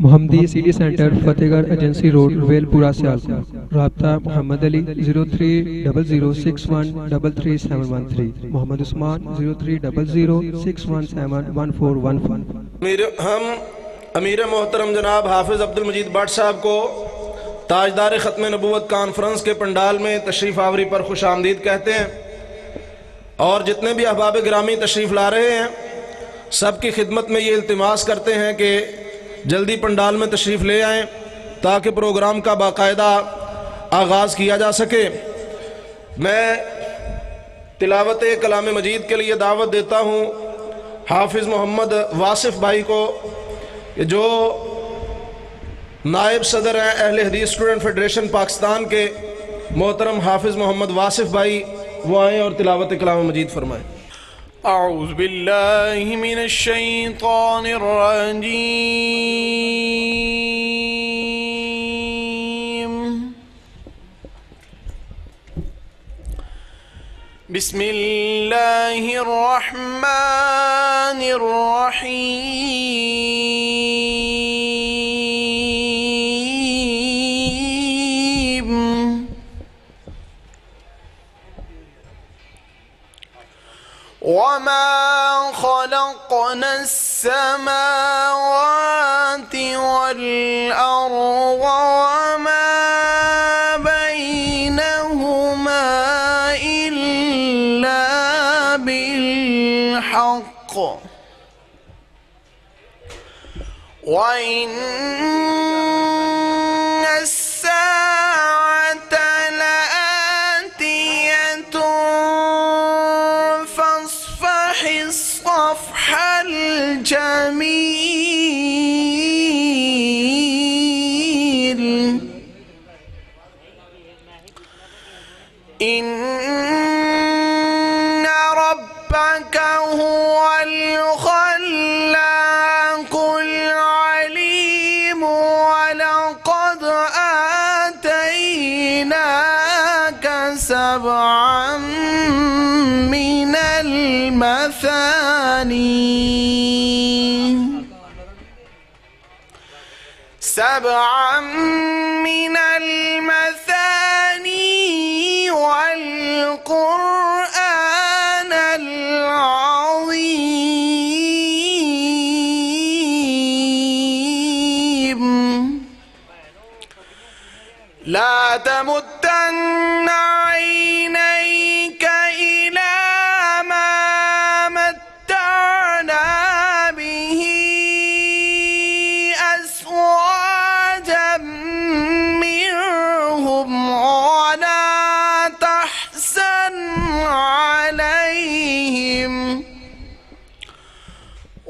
محمدی city centre فتح گڑھ agency road well پورہ سیالکوٹ۔ رابطہ محمد علی 0300613373، محمد عثمان 030061711415۔ ہم امیر محترم جناب حافظ عبد المجید بٹ صاحب کو تاجدار ختم نبوت کانفرنس کے پنڈال میں تشریف آوری پر خوش آمدید کہتے ہیں، اور جتنے بھی احباب گرامی تشریف لا رہے ہیں سب کی خدمت میں یہ التماس کرتے ہیں کہ جلدی پنڈال میں تشریف لے آئیں تاکہ پروگرام کا باقاعدہ آغاز کیا جا سکے۔ میں تلاوت کلام مجید کے لیے دعوت دیتا ہوں حافظ محمد واصف بھائی کو، جو نائب صدر ہیں اہل حدیث اسٹوڈنٹ فیڈریشن پاکستان کے محترم حافظ محمد واصف بھائی، وہ آئیں اور تلاوت کلام مجید فرمائیں۔ اعوذ باللہ من الشیطان الرجیم، بسم اللہ الرحمن الرحیم۔ وما خلقنا السماوات والأرض وما بينهما إلا بالحق وإن الساعة لآتية فاصفح الصفح الجميل إن ربك هو الخلاق العليم ولقد آتيناك سبعا من المثاني والقرآن العظيم لا تمدن عينيك إلى ما متعنا به أزواجا منهم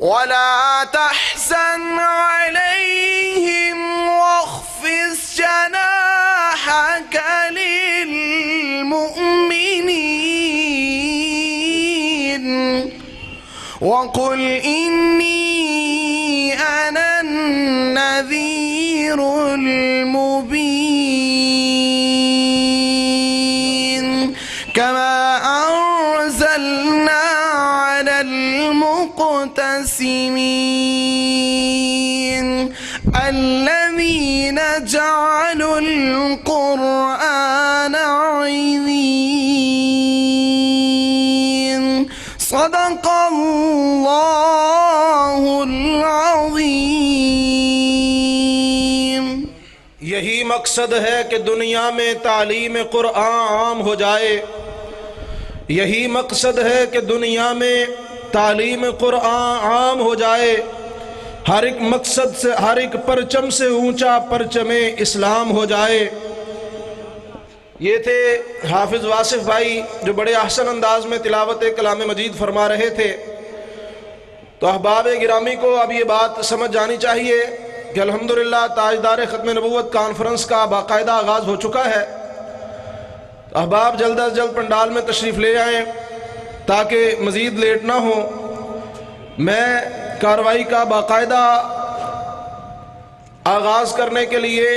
ولا تحزن عليهم واخفض جناحك للمؤمنين وقل إني أنا النذير المبين كما أنزلنا على المقتسمين الذين جعلوا القرآن عظيم صدق اللہ العظیم۔ یہی مقصد ہے کہ دنیا میں تعلیم قرآن عام ہو جائے، یہی مقصد ہے کہ دنیا میں تعلیم قرآن عام ہو جائے، ہر ایک مقصد سے، ہر ایک پرچم سے اونچا پرچم اسلام ہو جائے۔ یہ تھے حافظ واصف بھائی جو بڑے احسن انداز میں تلاوت کلام مجید فرما رہے تھے۔ تو احباب گرامی کو اب یہ بات سمجھ جانی چاہیے کہ الحمدللہ تاجدار ختم نبوت کانفرنس کا باقاعدہ آغاز ہو چکا ہے۔ احباب جلد از جلد پنڈال میں تشریف لے آئیں تاکہ مزید لیٹ نہ ہو۔ میں کارروائی کا باقاعدہ آغاز کرنے کے لیے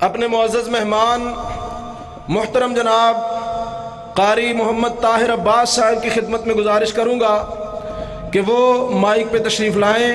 اپنے معزز مہمان محترم جناب قاری محمد طاہر عباس صاحب کی خدمت میں گزارش کروں گا کہ وہ مائک پہ تشریف لائیں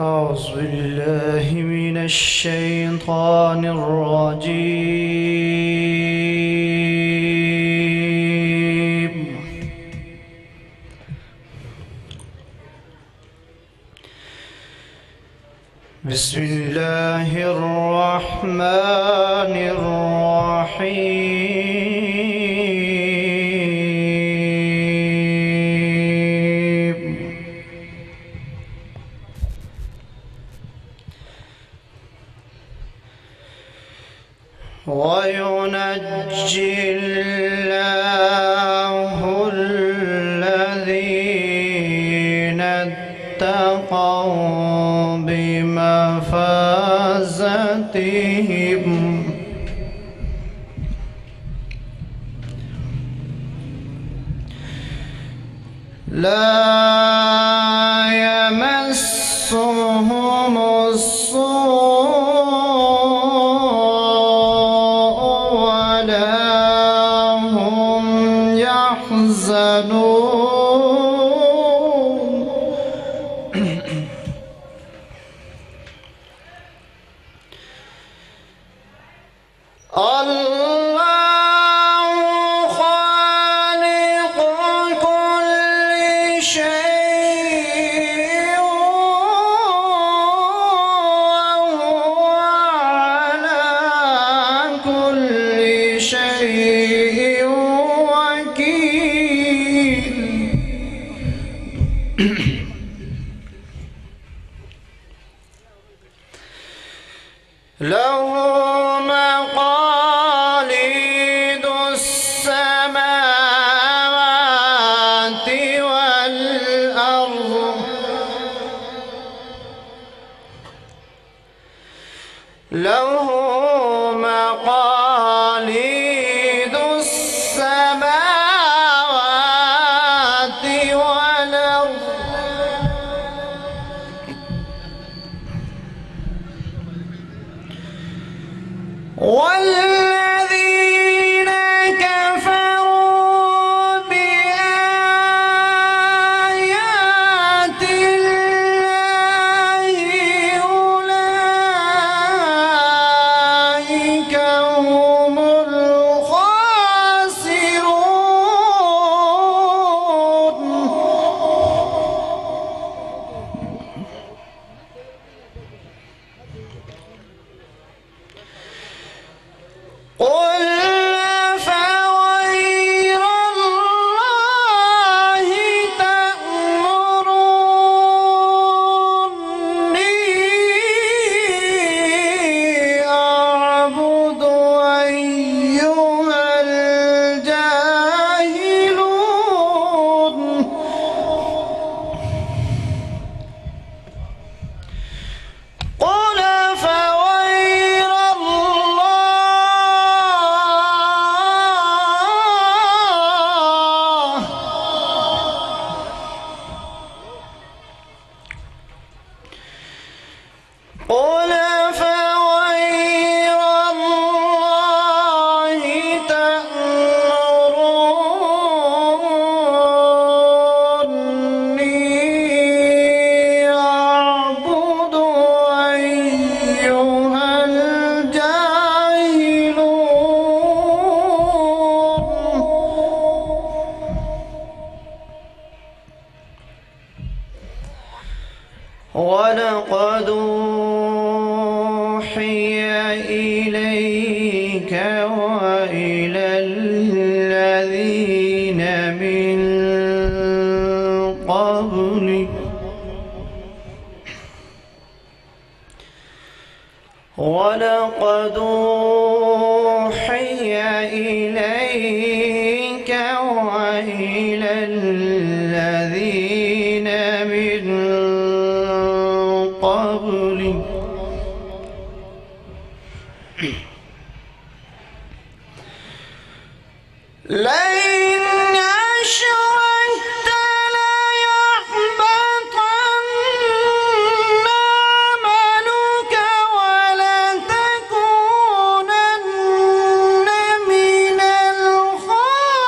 أعوذ بالله من الشيطان الرجيم بسم الله الرحمن الرحيم وينجي الله الذين اتقوا بمفازتهم لا يمسهم السوء ولا هم يحزنون الله خالق كل شيء وهو على كل شيء وكيل له مقاليد السماوات والأرض له مقاليد السماوات والأرض والذين كفروا بآيات الله أولئك هم الخاسرون. قل أفغير الله تأمروني أعبد أيها الجاهلون. قل أفغير الله قل أفغير الله تأمروني أعبد أيها الجاهلون. ولقد أوحي إليك وإلى الذين من قبلك ولقد أوحي إليك وإلى الذين من قبلك لئن أشركت ليحبطن عملك ولتكونن من الخاسرين.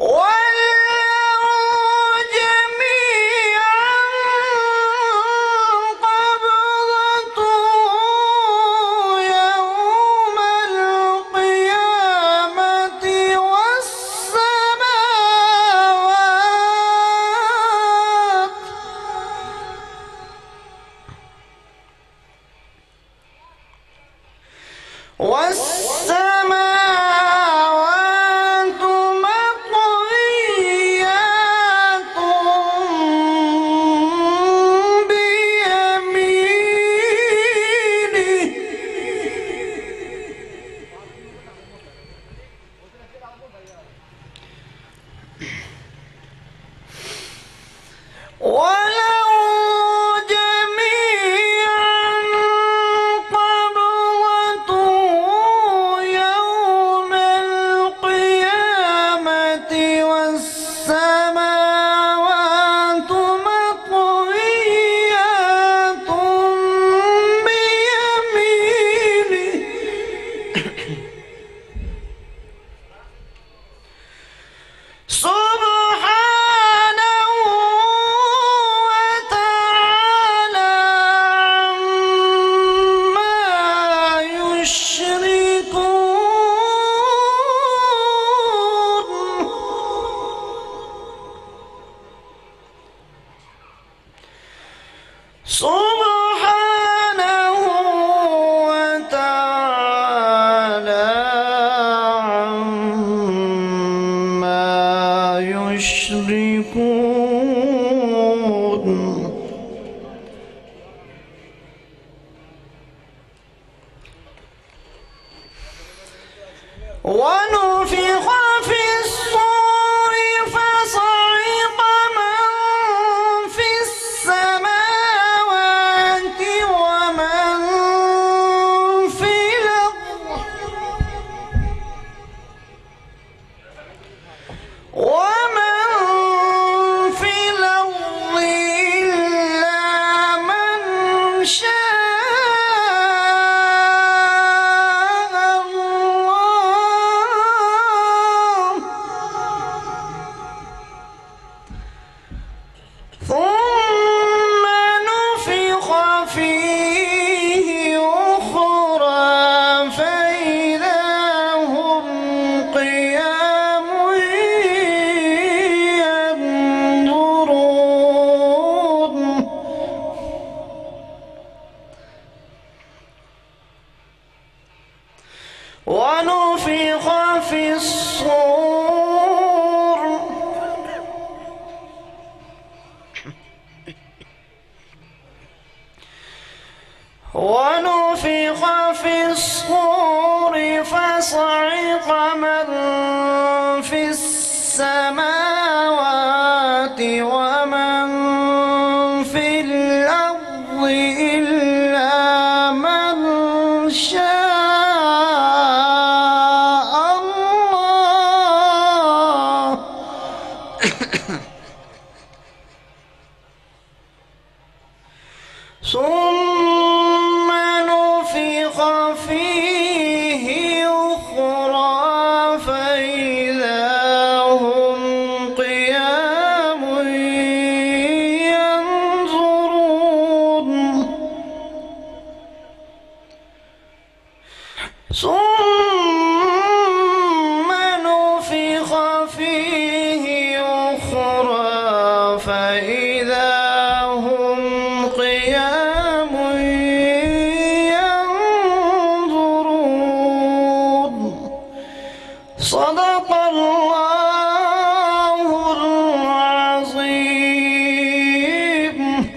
والأرض جميعا قبضته يوم القيامة والسماوات مطويات بيمينه وله جميعا قبضته يوم القيامة والسماوات مطويات بيمينه سبحانه وتعالى عما يشركون. سبحانه وتعالى عما يشركون. ونفخ في الصور فصعق من في السماوات ومن في الأرض إلا من شاء الله. ثم نفخ فيه أخرى فإذا هم قيام ينظرون. ونفخ في الصور ونفخ في الصور فصعق من في السماوات ومن في الأرض إلا من شاء الله. ثم نفخ فيه أخرى فإذا هم قيام ينظرون. ثم نفخ فيه أخرى فإذا هم قيام ينظرون. صدق الله العظيم.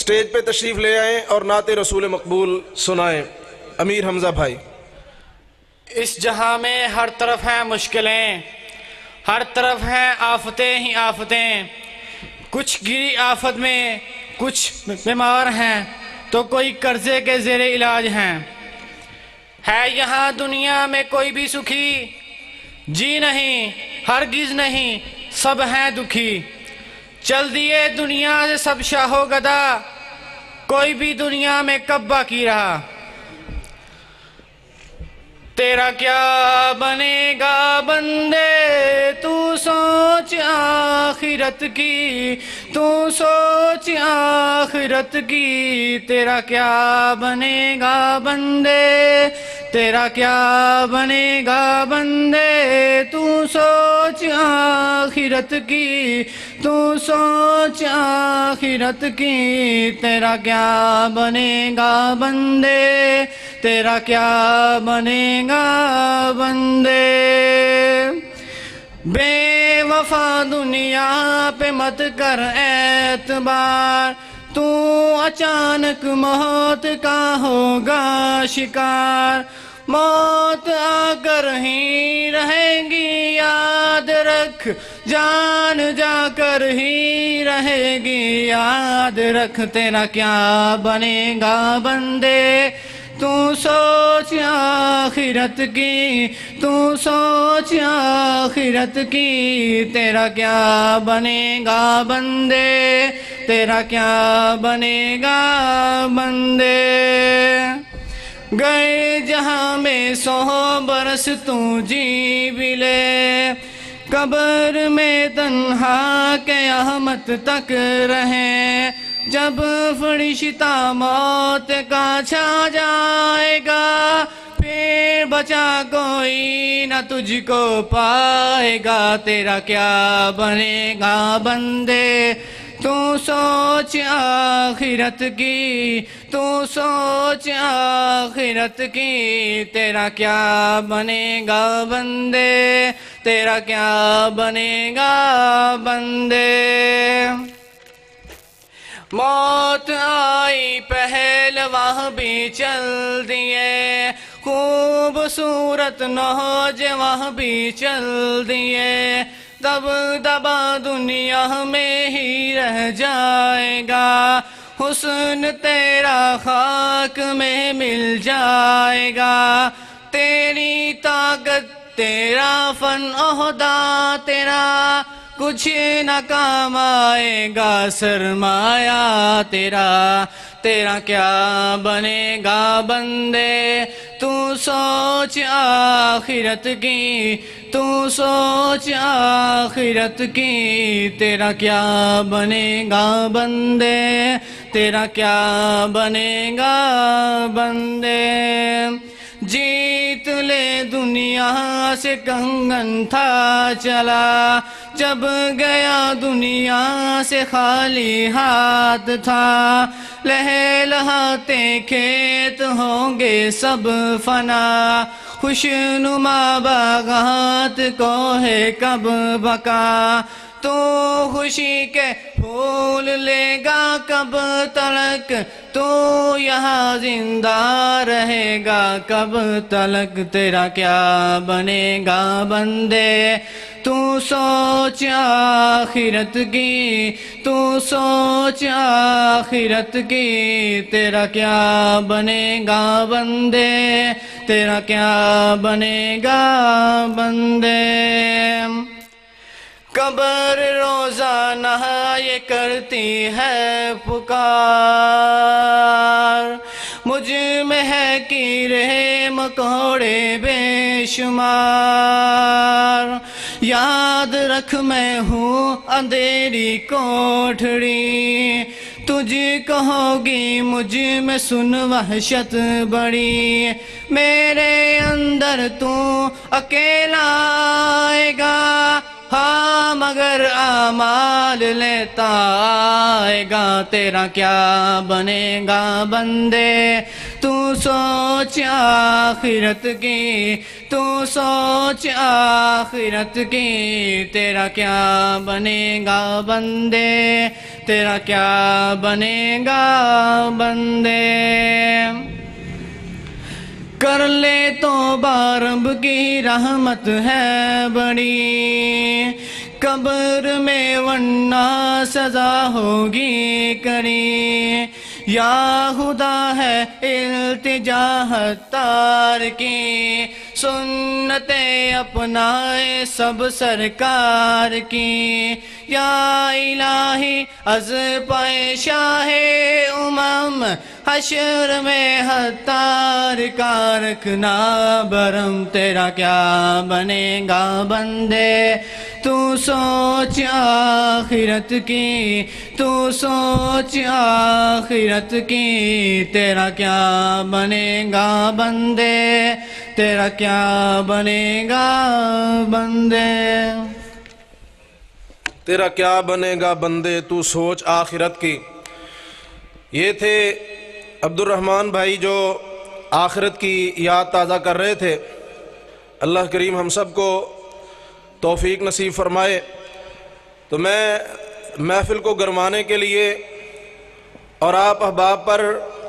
اسٹیج پہ تشریف لے آئیں اور نعت رسول مقبول سنائیں۔ امیر حمزہ بھائی۔ اس جہاں میں ہر طرف ہیں مشکلیں، ہر طرف ہیں آفتیں ہی آفتیں، کچھ گری آفت میں کچھ بیمار ہیں تو کوئی قرضے کے زیر علاج ہیں۔ ہے یہاں دنیا میں کوئی بھی سکھی؟ جی نہیں، ہرگز نہیں، سب ہیں دکھی۔ چل دیے دنیا سے سب شاہ و گدا، کوئی بھی دنیا میں کب باقی رہا۔ تیرا کیا بنے گا بندے، تو سوچ آخرت کی، تو سوچ آخرت کی۔ تیرا کیا بنے گا بندے، تیرا کیا بنے گا بندے، تو سوچ آخرت کی، تو سوچ آخرت کی۔ تیرا کیا بنے گا بندے، تیرا کیا بنے گا بندے۔ بے وفا دنیا پہ مت کر اعتبار، تو اچانک موت کا ہوگا شکار۔ موت آ کر ہی رہے گی یاد رکھ، جان جا کر ہی رہے گی یاد رکھ۔ تیرا کیا بنے گا بندے، تو سوچ آخرت کی، تو سوچ آخرت کی۔ تیرا کیا بنے گا بندے، تیرا کیا بنے گا بندے۔ گئے جہاں میں 100 برس تو جی بھی لے، قبر میں تنہا قیامت تک رہیں۔ جب فرشتہ موت کا چھا جائے گا، پھر بچا کوئی نہ تجھ کو پائے گا۔ تیرا کیا بنے گا بندے، تو سوچ آخرت کی، تو سوچ آخرت کی۔ تیرا کیا بنے گا بندے، تیرا کیا بنے گا بندے۔ موت آئی پہلواں بھی چل دیے، خوبصورت نوجواں بھی چل دیے۔ دب دبا دنیا میں ہی رہ جائے گا، حسن تیرا خاک میں مل جائے گا۔ تیری طاقت، تیرا فن، عہدہ تیرا، کچھ نہ کام آئے گا سرمایہ تیرا۔ تیرا کیا بنے گا بندے، تو سوچ آخرت کی، تو سوچ آخرت کی۔ تیرا کیا بنے گا بندے، تیرا کیا بنے گا بندے۔ جیت لے دنیا سے کنگن تھا چلا، جب گیا دنیا سے خالی ہاتھ تھا۔ لہلہاتے کھیت ہوں گے سب فنا، خوشنما باغات کو ہے کب بقا۔ تو خوشی کے پھول لے گا کب تلک، تو یہاں زندہ رہے گا کب تلک۔ تیرا کیا بنے گا بندے، تو سوچ آخرت کی، تو سوچ آخرت کی۔ تیرا کیا بنے گا بندے، تیرا کیا بنے گا بندے۔ قبر روزانہ یہ کرتی ہے پکار، مجھ میں ہے کیڑے مکوڑے بے شمار۔ یاد رکھ میں ہوں اندھیری کوٹھڑی، تجھ کو ہوگی مجھ میں سن وحشت بڑی۔ میرے اندر تو اکیلا آئے گا، ہاں مگر اعمال لیتا آئے گا تیرا کیا بنے گا بندے تو سوچ آخرت کی تو سوچ آخرت کی تیرا کیا بنے گا بندے تیرا کیا بنے گا بندے کر لے توبہ رب کی رحمت ہے بڑی قبر میں ورنہ سزا ہوگی کری یا خدا ہے التجا حتار کی سنتیں اپنائے سب سرکار کی یا الہی از پائے شاہ امم حشر میں حتار کا رکھنا برم تیرا کیا بنے گا بندے تو سوچ آخرت کی تو سوچ آخرت کی تیرا کیا بنے گا بندے تیرا کیا بنے گا بندے تیرا کیا بنے گا بندے تو سوچ آخرت کی۔ یہ تھے عبد الرحمن بھائی جو آخرت کی یاد تازہ کر رہے تھے۔ اللہ کریم ہم سب کو توفیق نصیب فرمائے۔ تو میں محفل کو گرمانے کے لیے اور آپ احباب پر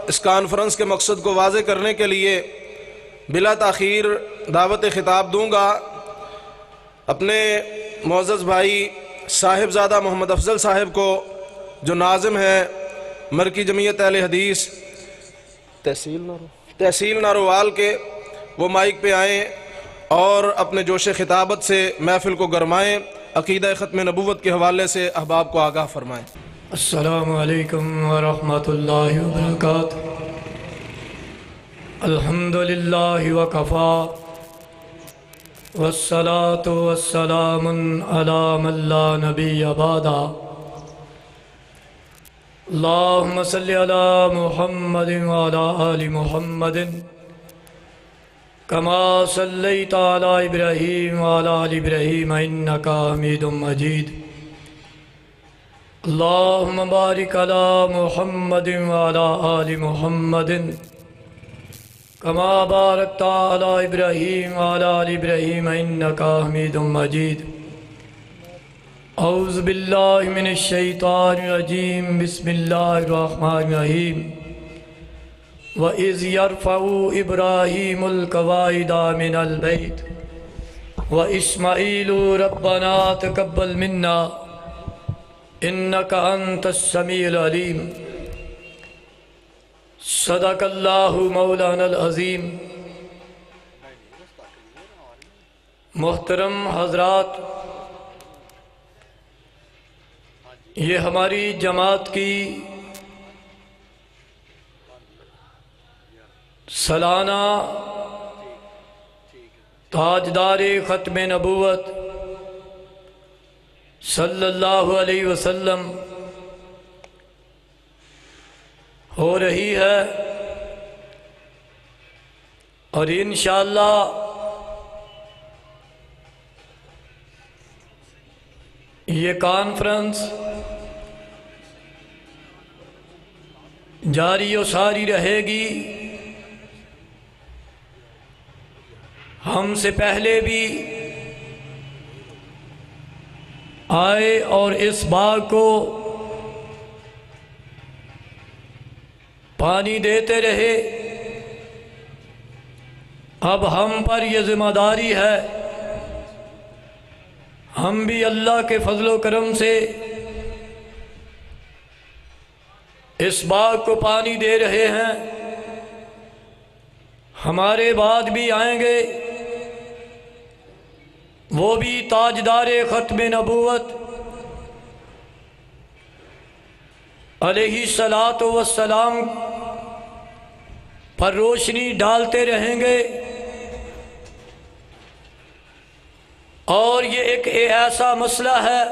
اس کانفرنس کے مقصد کو واضح کرنے کے لیے بلا تاخیر دعوت خطاب دوں گا اپنے معزز بھائی صاحبزادہ محمد افضل صاحب کو، جو ناظم ہیں مرکی جمعیت اہل حدیث تحصیل ناروال کے۔ وہ مائک پہ آئیں اور اپنے جوش خطابت سے محفل کو گرمائیں، عقیدہ ختم نبوت کے حوالے سے احباب کو آگاہ فرمائیں۔ السلام علیکم ورحمۃ اللہ وبرکاتہ۔ الحمدللہ وکفا والصلاة والسلام علی من لا نبی بعدا۔ اللہم صلی علی محمد وعلی آل محمد کما صلیت علی ابراہیم وعلی آل ابراہیم انکا حمید مجید۔ اللہم بارک علی محمد وعلی آل محمد کما بارکت علی ابراہیم وعلی آل ابراہیم انکا حمید مجید۔ اعوذ باللہ من الشیطان الرجیم، بسم اللہ الرحمن الرحیم۔ وَإِذْ يَرْفَعُ إِبْرَاهِيمُ الْقَوَاعِدَ مِنَ الْبَيْتِ وَإِسْمَعِيلُ رَبَّنَا تَقَبَّلْ مِنَّا إِنَّكَ أَنْتَ السَّمِيعُ الْعَلِيمُ۔ صدق اللہ مولانا العظیم۔ محترم حضرات، یہ ہماری جماعت کی سالانہ تاجدار ختم نبوت صلی اللہ علیہ وسلم ہو رہی ہے، اور انشاءاللہ یہ کانفرنس جاری و ساری رہے گی۔ ہم سے پہلے بھی آئے اور اس باغ کو پانی دیتے رہے، اب ہم پر یہ ذمہ داری ہے، ہم بھی اللہ کے فضل و کرم سے اس باغ کو پانی دے رہے ہیں۔ ہمارے بعد بھی آئیں گے، وہ بھی تاجدار ختم نبوت علیہ الصلاۃ والسلام پر روشنی ڈالتے رہیں گے، اور یہ ایک ایسا مسئلہ ہے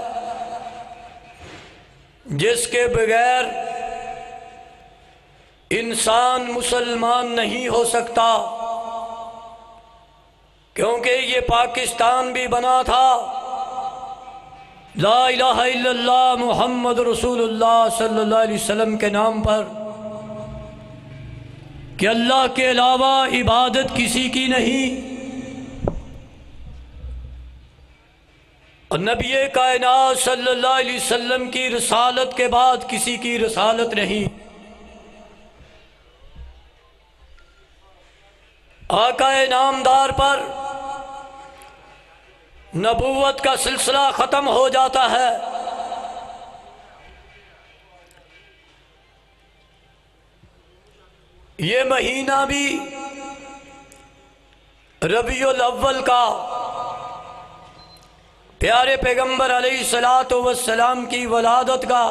جس کے بغیر انسان مسلمان نہیں ہو سکتا، کیونکہ یہ پاکستان بھی بنا تھا لا الہ الا اللہ محمد رسول اللہ صلی اللہ علیہ وسلم کے نام پر کہ اللہ کے علاوہ عبادت کسی کی نہیں، اور نبی کائنات صلی اللہ علیہ وسلم کی رسالت کے بعد کسی کی رسالت نہیں۔ آقا نامدار پر نبوت کا سلسلہ ختم ہو جاتا ہے، یہ مہینہ بھی ربیع الاول کا پیارے پیغمبر علیہ الصلوۃ والسلام کی ولادت کا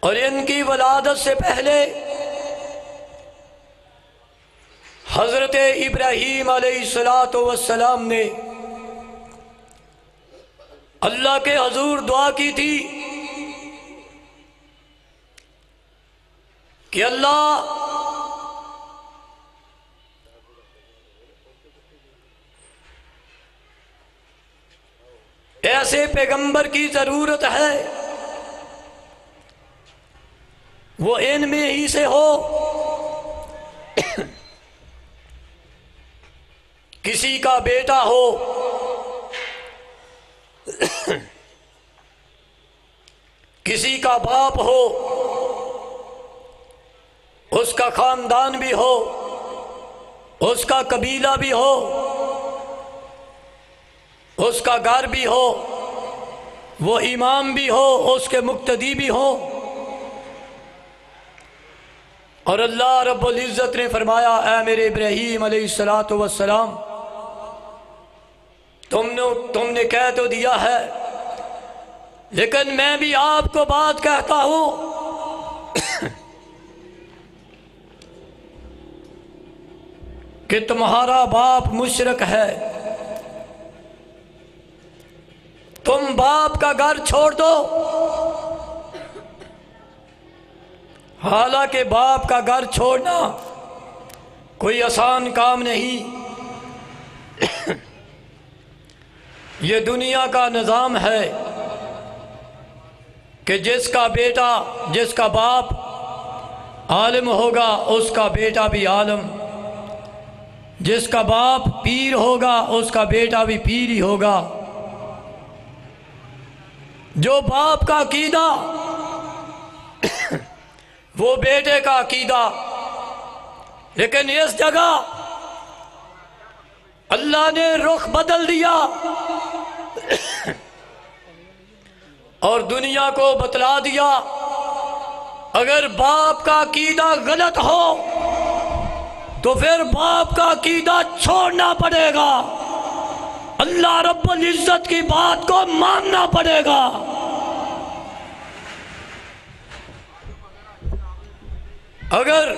اور ان کی ولادت سے پہلے حضرت ابراہیم علیہ الصلوۃ والسلام نے اللہ کے حضور دعا کی تھی کہ اللہ ایسے پیغمبر کی ضرورت ہے وہ ان میں ہی سے ہو، کسی کا بیٹا ہو، کسی کا باپ ہو، اس کا خاندان بھی ہو، اس کا قبیلہ بھی ہو، اس کا گھر بھی ہو، وہ امام بھی ہو، اس کے مقتدی بھی ہو۔ اور اللہ رب العزت نے فرمایا اے میرے ابراہیم علیہ الصلوۃ والسلام، تم نے کہہ تو دیا ہے، لیکن میں بھی آپ کو بات کہتا ہوں کہ تمہارا باپ مشرک ہے، تم باپ کا گھر چھوڑ دو۔ حالانکہ باپ کا گھر چھوڑنا کوئی آسان کام نہیں، یہ دنیا کا نظام ہے کہ جس کا بیٹا، جس کا باپ عالم ہوگا اس کا بیٹا بھی عالم، جس کا باپ پیر ہوگا اس کا بیٹا بھی پیر ہی ہوگا۔ جو باپ کا عقیدہ وہ بیٹے کا عقیدہ، لیکن اس جگہ اللہ نے رخ بدل دیا اور دنیا کو بتلا دیا اگر باپ کا عقیدہ غلط ہو تو پھر باپ کا عقیدہ چھوڑنا پڑے گا، اللہ رب العزت کی بات کو ماننا پڑے گا۔ اگر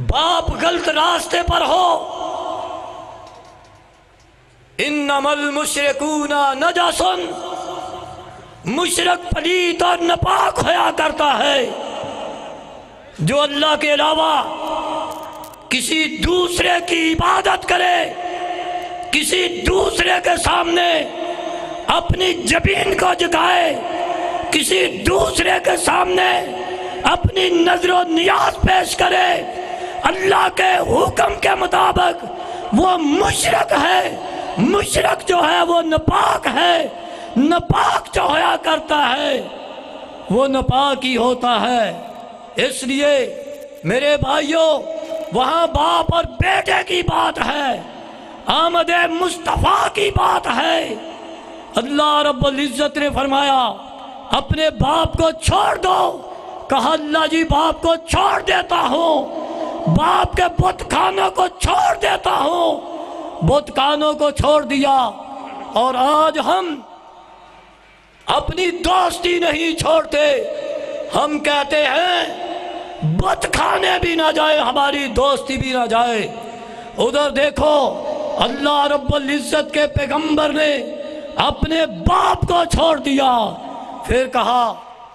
باپ غلط راستے پر ہو، انما المشرکون نجس، مشرک پلید اور ناپاک ہوا کرتا ہے جو اللہ کے علاوہ کسی دوسرے کی عبادت کرے، کسی دوسرے کے سامنے اپنی جبین کو جھکائے، کسی دوسرے کے سامنے اپنی نظر و نیاز پیش کرے اللہ کے حکم کے مطابق، وہ مشرک ہے۔ مشرک جو ہے وہ ناپاک ہے، ناپاک جو ہوا کرتا ہے وہ ناپاک ہی ہوتا ہے۔ اس لیے میرے بھائیوں، وہاں باپ اور بیٹے کی بات ہے، آمد مصطفیٰ کی بات ہے۔ اللہ رب العزت نے فرمایا اپنے باپ کو چھوڑ دو، کہا اللہ جی باپ کو چھوڑ دیتا ہوں، باپ کے بت خانوں کو چھوڑ دیتا ہوں، بت خانوں کو چھوڑ دیا۔ اور آج ہم اپنی دوستی نہیں چھوڑتے، ہم کہتے ہیں بت خانے بھی نہ جائے، ہماری دوستی بھی نہ جائے۔ ادھر دیکھو اللہ رب العزت کے پیغمبر نے اپنے باپ کو چھوڑ دیا، پھر کہا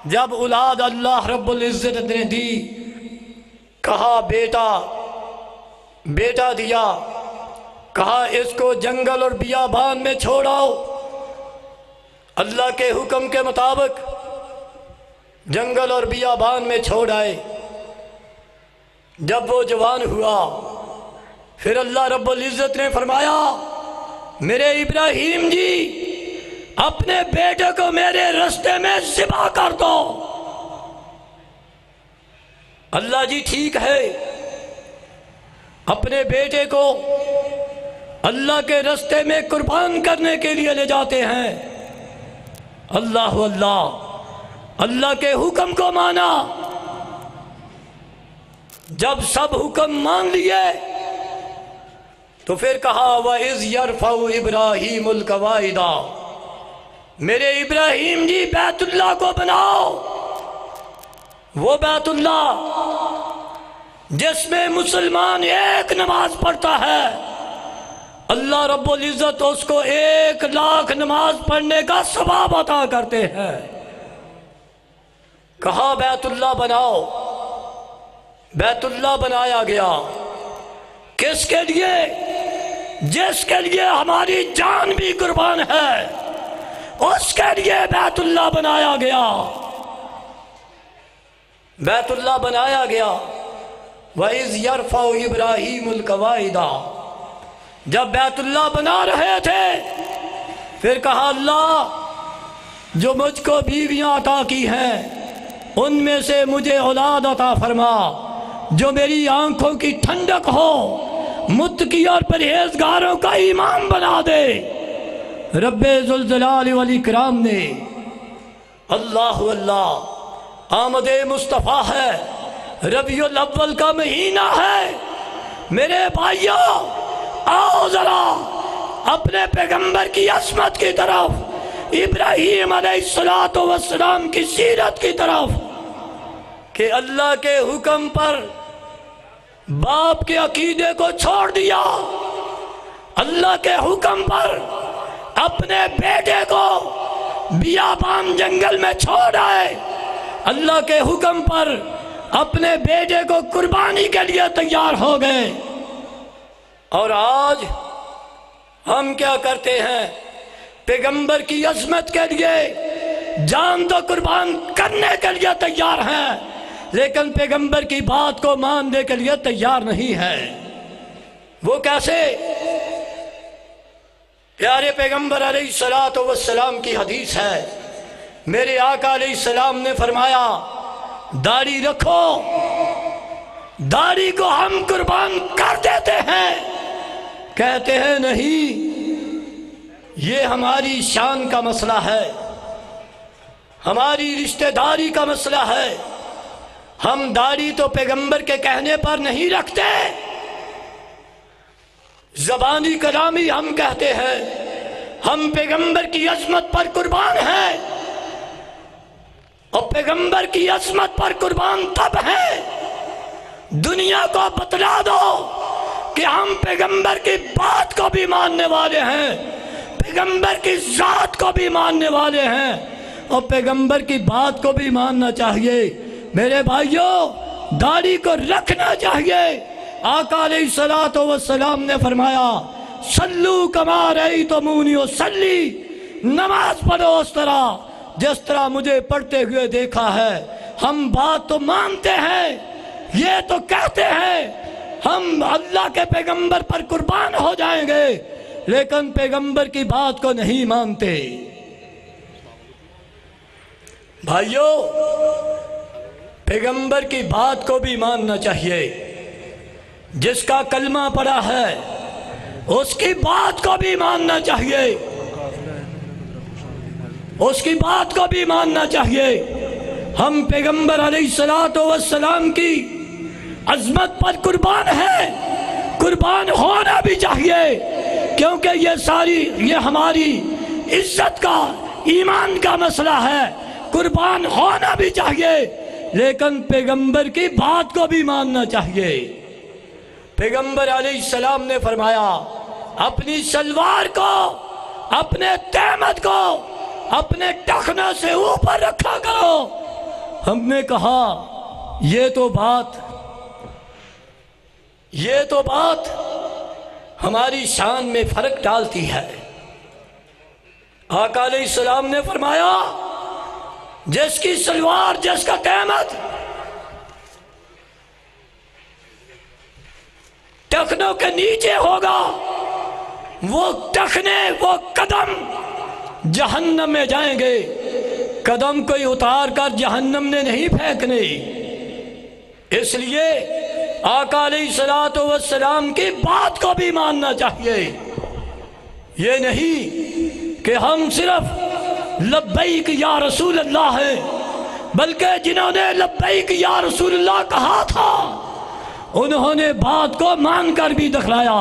جب اولاد اللہ رب العزت نے دی، کہا بیٹا دیا، کہا اس کو جنگل اور بیابان میں چھوڑاؤ۔ اللہ کے حکم کے مطابق جنگل اور بیابان میں چھوڑ آئے۔ جب وہ جوان ہوا پھر اللہ رب العزت نے فرمایا میرے ابراہیم جی اپنے بیٹے کو میرے رستے میں ذبح کر دو۔ اللہ جی ٹھیک ہے، اپنے بیٹے کو اللہ کے رستے میں قربان کرنے کے لیے لے جاتے ہیں۔ اللہ اللہ کے حکم کو مانا۔ جب سب حکم مان لیے تو پھر کہا وَإِذْ يَرْفَعُ إِبْرَاهِيمُ الْقَوَاعِدَ، میرے ابراہیم جی بیت اللہ کو بناؤ، وہ بیت اللہ جس میں مسلمان ایک نماز پڑھتا ہے اللہ رب العزت اس کو 1,00,000 نماز پڑھنے کا ثواب عطا کرتے ہیں۔ کہا بیت اللہ بناؤ، بیت اللہ بنایا گیا۔ کس کے لیے؟ جس کے لیے ہماری جان بھی قربان ہے، اس کے لیے بیت اللہ بنایا گیا۔ بیت اللہ بنایا گیا۔ وَإِذْ يَرْفَعُ إِبْرَاهِيمُ الْقَوَاعِدَ، جب بیت اللہ بنا رہے تھے پھر کہا اللہ جو مجھ کو بیویاں عطا کی ہیں ان میں سے مجھے اولاد عطا فرما جو میری آنکھوں کی ٹھنڈک ہو، متقی اور پرہیزگاروں کا امام بنا دے۔ رب ذوالجلال والاکرام نے اللہ آمد مصطفیٰ ہے، ربیع الاول کا مہینہ ہے۔ میرے بھائیوں آؤ ذرا اپنے پیغمبر کی عظمت کی طرف، ابراہیم علیہ السلام کی سیرت کی طرف، کہ اللہ کے حکم پر باپ کے عقیدے کو چھوڑ دیا، اللہ کے حکم پر اپنے بیٹے کو بیابان جنگل میں چھوڑ آئے، اللہ کے حکم پر اپنے بیٹے کو قربانی کے لیے تیار ہو گئے۔ اور آج ہم کیا کرتے ہیں؟ پیغمبر کی عظمت کے لیے جان تو قربان کرنے کے لیے تیار ہیں، لیکن پیغمبر کی بات کو ماننے کے لیے تیار نہیں ہے۔ وہ کیسے؟ پیارے پیغمبر علیہ السلام کی حدیث ہے، میرے آقا علیہ السلام نے فرمایا داڑھی رکھو، داڑھی کو ہم قربان کر دیتے ہیں۔ کہتے ہیں نہیں، یہ ہماری شان کا مسئلہ ہے، ہماری رشتہ داری کا مسئلہ ہے، ہم داڑھی تو پیغمبر کے کہنے پر نہیں رکھتے، زبانی کلامی ہم کہتے ہیں، ہم پیغمبر کی عظمت پر قربان ہیں، اور پیغمبر کی عظمت پر قربان تب ہے دنیا کو بتلا دو کہ ہم پیغمبر کی بات کو بھی ماننے والے ہیں، پیغمبر کی ذات کو بھی ماننے والے ہیں، اور پیغمبر کی بات کو بھی ماننا چاہیے۔ میرے بھائیوں داڑھی کو رکھنا چاہیے۔ آقا علیہ السلام نے فرمایا صلو کما رأیتمونی اصلی، نماز پڑھو اس طرح جس طرح مجھے پڑھتے ہوئے دیکھا ہے۔ ہم بات تو مانتے ہیں، یہ تو کہتے ہیں ہم اللہ کے پیغمبر پر قربان ہو جائیں گے، لیکن پیغمبر کی بات کو نہیں مانتے۔ بھائیو پیغمبر کی بات کو بھی ماننا چاہیے۔ جس کا کلمہ پڑا ہے اس کی بات کو بھی ماننا چاہیے، اس کی بات کو بھی ماننا چاہیے۔ ہم پیغمبر علیہ السلام کی عظمت پر قربان ہیں، قربان ہونا بھی چاہیے، کیونکہ یہ ہماری عزت کا، ایمان کا مسئلہ ہے۔ قربان ہونا بھی چاہیے، لیکن پیغمبر کی بات کو بھی ماننا چاہیے۔ پیغمبر علیہ السلام نے فرمایا اپنی سلوار کو، اپنے تہمت کو اپنے ٹخنوں سے اوپر رکھا کرو۔ ہم نے کہا یہ تو بات ہماری شان میں فرق ڈالتی ہے۔ آقا علیہ السلام نے فرمایا جس کی سلوار، جس کا قیمت ٹخنوں کے نیچے ہوگا، وہ ٹخنے، وہ قدم جہنم میں جائیں گے۔ قدم کوئی اتار کر جہنم نے نہیں پھینکنے۔ اس لیے آقا علیہ السلام کی بات کو بھی ماننا چاہیے۔ یہ نہیں کہ ہم صرف لبیک یا رسول اللہ ہیں، بلکہ جنہوں نے لبیک یا رسول اللہ کہا تھا انہوں نے بات کو مان کر بھی دکھلایا۔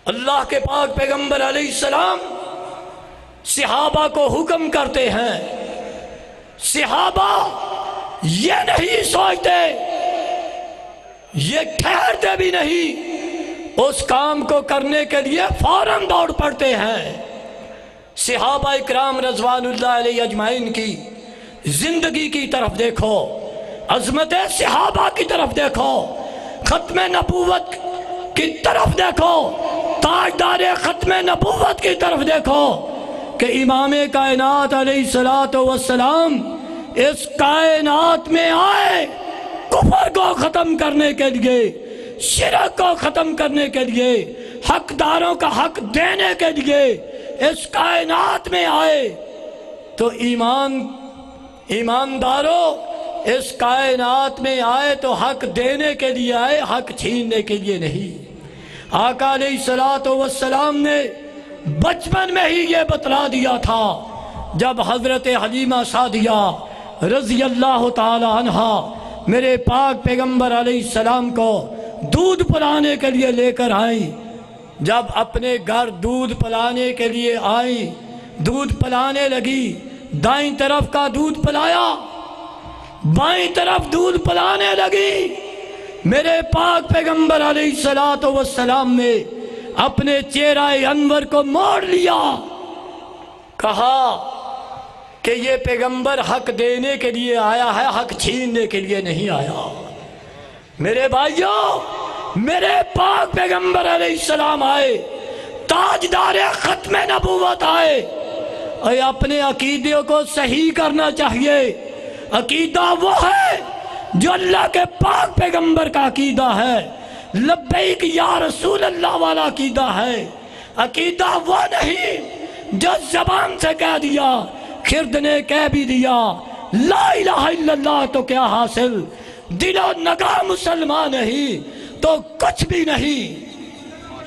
اللہ کے پاک پیغمبر علیہ السلام صحابہ کو حکم کرتے ہیں، صحابہ یہ نہیں سوچتے، یہ ٹھہرتے بھی نہیں، اس کام کو کرنے کے لیے فوراً دوڑ پڑتے ہیں۔ صحابہ اکرام رضوان اللہ علیہ اجمعین کی زندگی کی طرف دیکھو، عظمت صحابہ کی طرف دیکھو، ختم نبوت کی طرف دیکھو، تاجدار ختم نبوت کی طرف دیکھو کہ امام کائنات علیہ السلام اس کائنات میں آئے کفر کو ختم کرنے کے لیے، شرک کو ختم کرنے کے لیے، حقداروں کا حق دینے کے لیے اس کائنات میں آئے۔ تو ایمانداروں اس کائنات میں آئے تو حق دینے کے لیے آئے، حق چھیننے کے لیے نہیں۔ آقا علیہ السلام نے بچپن میں ہی یہ بتلا دیا تھا، جب حضرت حلیمہ سعدیہ رضی اللہ تعالی عنہ میرے پاک پیغمبر علیہ السلام کو دودھ پلانے کے لیے لے کر آئیں۔ جب اپنے گھر دودھ پلانے کے لیے آئیں، دودھ پلانے لگی، دائیں طرف کا دودھ پلایا، بائیں طرف دودھ پلانے لگی۔ میرے پاک پیغمبر علیہ السلام نے اپنے چہرہ انور کو موڑ لیا، کہا کہ یہ پیغمبر حق دینے کے لیے آیا ہے، حق چھیننے کے لیے نہیں آیا۔ میرے بھائیوں، میرے پاک پیغمبر علیہ السلام آئے، تاجدار ختم نبوت آئے، اور اپنے عقیدے کو صحیح کرنا چاہیے۔ عقیدہ وہ ہے جو اللہ کے پاک پیغمبر کا عقیدہ ہے، لبیک یا رسول اللہ والا عقیدہ ہے۔ عقیدہ وہ نہیں جو زبان سے کہہ دیا، خرد نے کہہ بھی دیا لا الہ الا اللہ تو کیا حاصل، دل و نگاہ مسلمان نہیں تو کچھ بھی نہیں۔